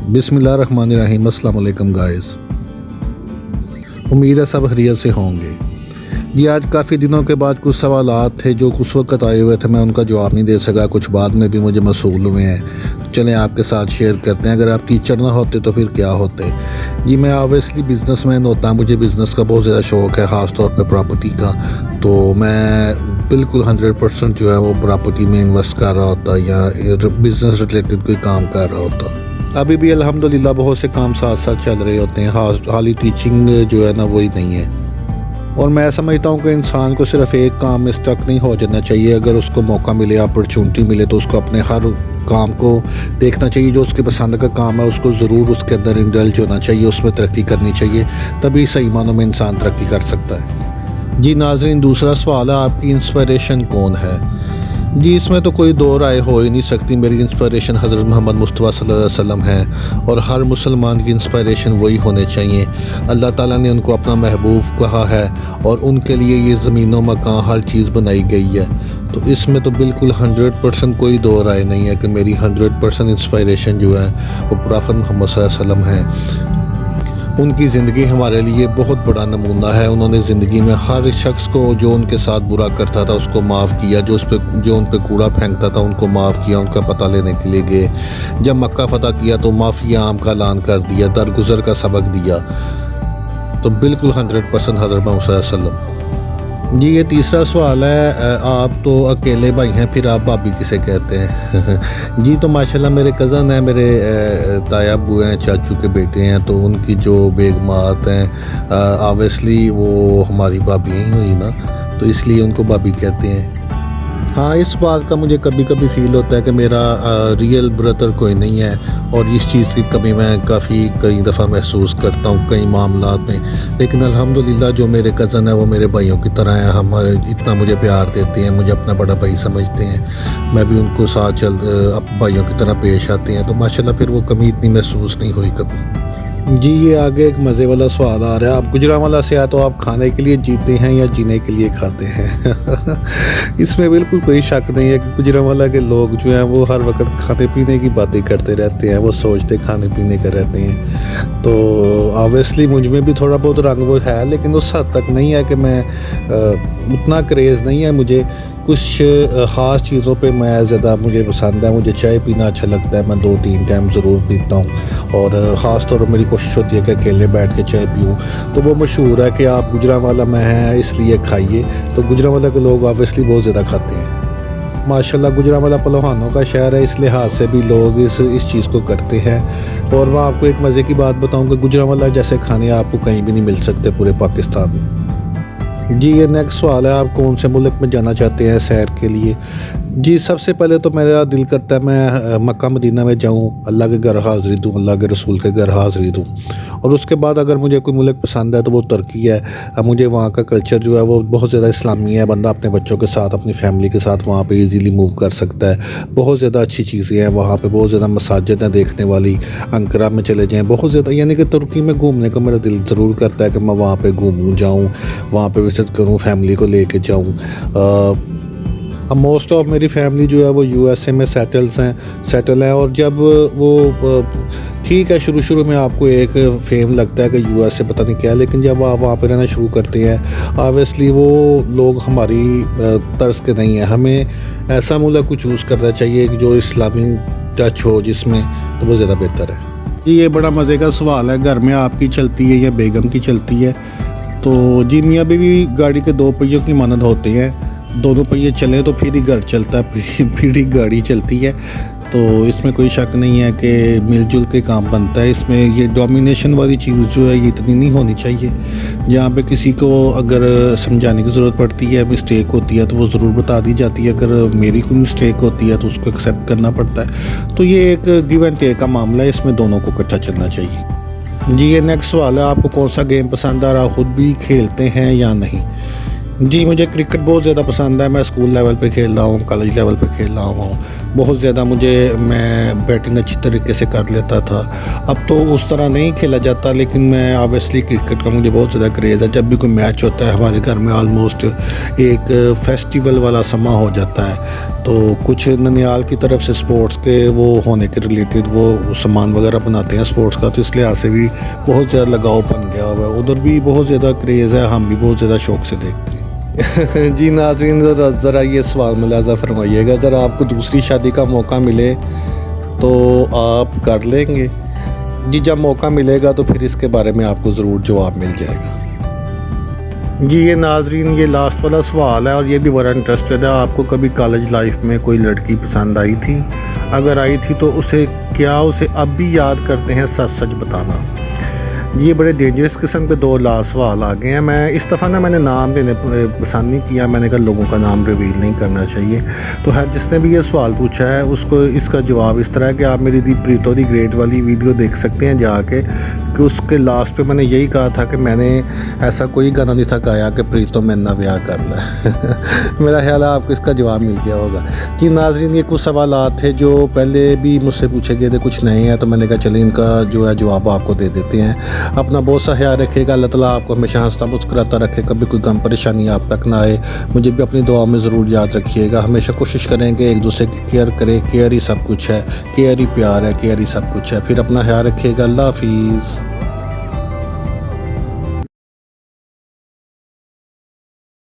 बिस्मिल्लाहिर्रहमानिर्रहीम। अस्सलाम वालेकुम गाइस, उम्मीद है सब खैरियत से होंगे जी। आज काफ़ी दिनों के बाद कुछ सवालात थे जो उस वक्त आए हुए थे, मैं उनका जवाब नहीं दे सका, कुछ बाद में भी मुझे मसूल हुए हैं। चलें आपके साथ शेयर करते हैं। अगर आप टीचर ना होते तो फिर क्या होते जी। मैं ऑब्वियसली बिज़नेसमैन होता, मुझे बिज़नेस का बहुत ज़्यादा शौक़ है, ख़ास तौर पे प्रॉपर्टी का। तो मैं बिल्कुल 100% जो है वो प्रॉपर्टी में इन्वेस्ट कर रहा होता या बिज़नेस रिलेटेड कोई काम कर रहा होता। अभी भी अल्हम्दुलिल्लाह बहुत से काम साथ साथ चल रहे होते हैं, हाली टीचिंग जो है ना वही नहीं है। और मैं समझता हूँ कि इंसान को सिर्फ एक काम में स्टक नहीं हो जाना चाहिए। अगर उसको मौका मिले, अपॉर्चुनिटी मिले, तो उसको अपने हर काम को देखना चाहिए। जो उसके पसंद का काम है उसको ज़रूर उसके अंदर इंडल्ज होना चाहिए, उसमें तरक्की करनी चाहिए, तभी सही मानों में इंसान तरक्की कर सकता है जी। नाज़रीन, दूसरा सवाल है, आपकी इंस्पिरेशन कौन है जी। इसमें तो कोई दो राय हो ही नहीं सकती। मेरी इंस्पिरेशन हज़रत मोहम्मद मुस्तफ़ा सल्लल्लाहु अलैहि वसल्लम है, और हर मुसलमान की इंस्पिरेशन वही होने चाहिए। अल्लाह ताला ने उनको अपना महबूब कहा है और उनके लिए ये ज़मीनों मकान हर चीज़ बनाई गई है। तो इसमें तो बिल्कुल 100% कोई दो राय नहीं है कि मेरी 100% इंस्पिरेशन जो है वो प्रॉफेट मोहम्मद सल्लल्लाहु अलैहि वसल्लम है। उनकी ज़िंदगी हमारे लिए बहुत बड़ा नमूना है। उन्होंने ज़िंदगी में हर शख्स को जो उनके साथ बुरा करता था उसको माफ़ किया, जो उन पे कूड़ा फेंकता था उनको माफ़ किया, उनका पता लेने के लिए गए। जब मक्का फ़तह किया तो माफ़ी आम का ऐलान कर दिया, दरगुजर का सबक दिया। तो बिल्कुल 100% हज़रत मोहम्मद सल्लल्लाहु अलैहि वसल्लम जी। ये तीसरा सवाल है, आप तो अकेले भाई हैं, फिर आप भाभी किसे कहते हैं जी। तो माशाल्लाह मेरे कज़न हैं, मेरे ताया अब्बू हैं, चाचू के बेटे हैं, तो उनकी जो बेगमात हैं ऑब्वियसली वो हमारी भाभी ही हुई ना, तो इसलिए उनको भाभी कहते हैं। हाँ, इस बात का मुझे कभी कभी फ़ील होता है कि मेरा रियल ब्रदर कोई नहीं है, और इस चीज़ की कमी मैं कई दफ़ा महसूस करता हूँ कई मामलात में। लेकिन अल्हम्दुलिल्लाह जो मेरे कज़न है वो मेरे भाइयों की तरह हैं, हमारे इतना मुझे प्यार देते हैं, मुझे अपना बड़ा भाई समझते हैं, मैं भी उनको साथ भाइयों की तरह पेश आते हैं। तो माशाल्लाह फिर वो कमी इतनी महसूस नहीं हुई कभी जी। ये आगे एक मज़े वाला सवाल आ रहा है, आप गुजरांवाला से आए तो आप खाने के लिए जीते हैं या जीने के लिए खाते हैं इसमें बिल्कुल कोई शक नहीं है कि गुजरांवाला के लोग जो हैं वो हर वक्त खाने पीने की बातें करते रहते हैं, वो सोचते खाने पीने का रहते हैं। तो ऑब्वियसली मुझ में भी थोड़ा बहुत रंग वो है, लेकिन उस हद तक नहीं है कि मैं उतना क्रेज़ नहीं है मुझे। कुछ ख़ास चीज़ों पे मैं ज़्यादा मुझे पसंद है, मुझे चाय पीना अच्छा लगता है, मैं 2-3 टाइम ज़रूर पीता हूँ। और ख़ास तौर पर मेरी कोशिश होती है कि अकेले बैठ के चाय पीऊँ। तो वो मशहूर है कि आप गुजरांवाला में हैं इसलिए खाइए, तो गुजरांवाला के लोग ऑब्वियसली बहुत ज़्यादा खाते हैं। माशाल्लाह गुजरांवाला पहलवानों का शहर है, इस लिहाज से भी लोग इस चीज़ को करते हैं। और मैं आपको एक मज़े की बात बताऊँ कि गुजरांवाला जैसे खाने आपको कहीं भी नहीं मिल सकते पूरे पाकिस्तान में जी। ये नेक्स्ट सवाल है, आप कौन से मुल्क में जाना चाहते हैं सैर के लिए जी। सबसे पहले तो मेरा दिल करता है मैं मक्का मदीना में जाऊं, अल्लाह के घर हाज़िरी दूं, अल्लाह के रसूल के घर हाज़िरी दूं। और उसके बाद अगर मुझे कोई मुल्क पसंद है तो वो तुर्की है। मुझे वहाँ का कल्चर जो है वो बहुत ज़्यादा इस्लामी है, बंदा अपने बच्चों के साथ अपनी फैमिली के साथ वहाँ पे इजीली मूव कर सकता है। बहुत ज़्यादा अच्छी चीज़ें हैं वहाँ पे, बहुत ज़्यादा मसाजिद हैं देखने वाली। अंकारा में चले जाएँ, बहुत ज़्यादा, यानी कि तुर्की में घूमने का मेरा दिल ज़रूर करता है कि मैं वहाँ पर घूमूँ, जाऊँ, वहाँ पर विज़िट करूँ, फैमिली को लेके जाऊँ। अब मोस्ट ऑफ मेरी फैमिली जो है वो यूएसए में सेटल हैं। और जब वो ठीक है, शुरू में आपको एक फेम लगता है कि यूएसए पता नहीं क्या, लेकिन जब आप वहाँ पर रहना शुरू करते हैं ऑब्वियसली वो लोग हमारी तर्ज के नहीं हैं। हमें ऐसा मुल्क को चूज़ करना चाहिए कि जो इस्लामी टच हो जिसमें, तो वो ज़्यादा बेहतर है। ये बड़ा मज़े का सवाल है, घर में आपकी चलती है या बेगम की चलती है? तो जी, मियाँ बीवी गाड़ी के 2 पहियों की मानद होते हैं, दोनों पहिए चलें तो फिर ही घर चलता है, फिर ही गाड़ी चलती है। तो इसमें कोई शक नहीं है कि मिलजुल के काम बनता है। इसमें ये डोमिनेशन वाली चीज़ जो है ये इतनी नहीं होनी चाहिए। जहाँ पे किसी को अगर समझाने की ज़रूरत पड़ती है, मिस्टेक होती है तो वो ज़रूर बता दी जाती है। अगर मेरी कोई मिस्टेक होती है तो उसको एक्सेप्ट करना पड़ता है। तो ये एक गिव एंड टेक का मामला है, इसमें दोनों को इकट्ठा चलना चाहिए जी। ये नेक्स्ट सवाल है, आपको कौन सा गेम पसंद आ रहा, खुद भी खेलते हैं या नहीं جی مجھے کرکٹ بہت زیادہ پسند ہے. میں اسکول لیول پہ کھیل رہا ہوں, کالج لیول پہ کھیل رہا ہوں. بہت زیادہ میں بیٹنگ اچھی طریقے سے کر لیتا تھا. اب تو اس طرح نہیں کھیلا جاتا, لیکن میں آبویسلی کرکٹ کا مجھے بہت زیادہ کریز ہے. جب بھی کوئی میچ ہوتا ہے ہمارے گھر میں آلموسٹ ایک فیسٹیول والا سما ہو جاتا ہے. تو کچھ ننیال کی طرف سے سپورٹس کے وہ ہونے کے ریلیٹڈ وہ سامان وغیرہ بناتے ہیں سپورٹس کا, تو اس لحاظ سے بھی بہت زیادہ لگاؤ بن گیا ہوا ہے. ادھر بھی بہت زیادہ کریز ہے, ہم بھی بہت زیادہ شوق سے دیکھتے ہیں. جی ناظرین ذرا یہ سوال ملاحظہ فرمائیے گا, اگر آپ کو دوسری شادی کا موقع ملے تو آپ کر لیں گے؟ جی جب موقع ملے گا تو پھر اس کے بارے میں آپ کو ضرور جواب مل جائے گا. جی یہ ناظرین یہ لاسٹ والا سوال ہے اور یہ بھی بڑا انٹرسٹڈ ہے. آپ کو کبھی کالج لائف میں کوئی لڑکی پسند آئی تھی؟ اگر آئی تھی تو اسے اب بھی یاد کرتے ہیں؟ سچ سچ بتانا. یہ بڑے ڈینجرس قسم کے دو لاسٹ سوال آ گئے ہیں. میں اس دفعہ میں نے نام دینے پسند نہیں کیا, میں نے کہا لوگوں کا نام ریویل نہیں کرنا چاہیے. تو جس نے بھی یہ سوال پوچھا ہے اس کو اس کا جواب اس طرح ہے کہ آپ میری پریتو دی گریٹ والی ویڈیو دیکھ سکتے ہیں جا کے, کہ اس کے لاسٹ پہ میں نے یہی کہا تھا کہ میں نے ایسا کوئی گانا نہیں تھا گایا کہ پریتو میں نہ بیاہ کر لے. میرا خیال ہے آپ کو اس کا جواب مل گیا ہوگا. جی ناظرین یہ کچھ سوالات تھے جو پہلے بھی مجھ سے پوچھے گئے تھے, کچھ نئے ہیں, تو میں نے کہا چلیں ان کا جو ہے جواب آپ کو دے دیتے ہیں. اپنا بہت سا خیال رکھے گا. اللہ تعالیٰ آپ کو ہمیشہ ہنستا مسکراتا رکھے, کبھی کوئی غم پریشانی آپ تک نہ آئے. مجھے بھی اپنی دعا میں ضرور یاد رکھیے گا. ہمیشہ کوشش کریں کہ ایک دوسرے کی کیئر کریں. کیئر ہی سب کچھ ہے, کیئر ہی پیار ہے, کیئر ہی سب کچھ ہے. پھر اپنا خیال رکھیے گا. اللہ حافظ.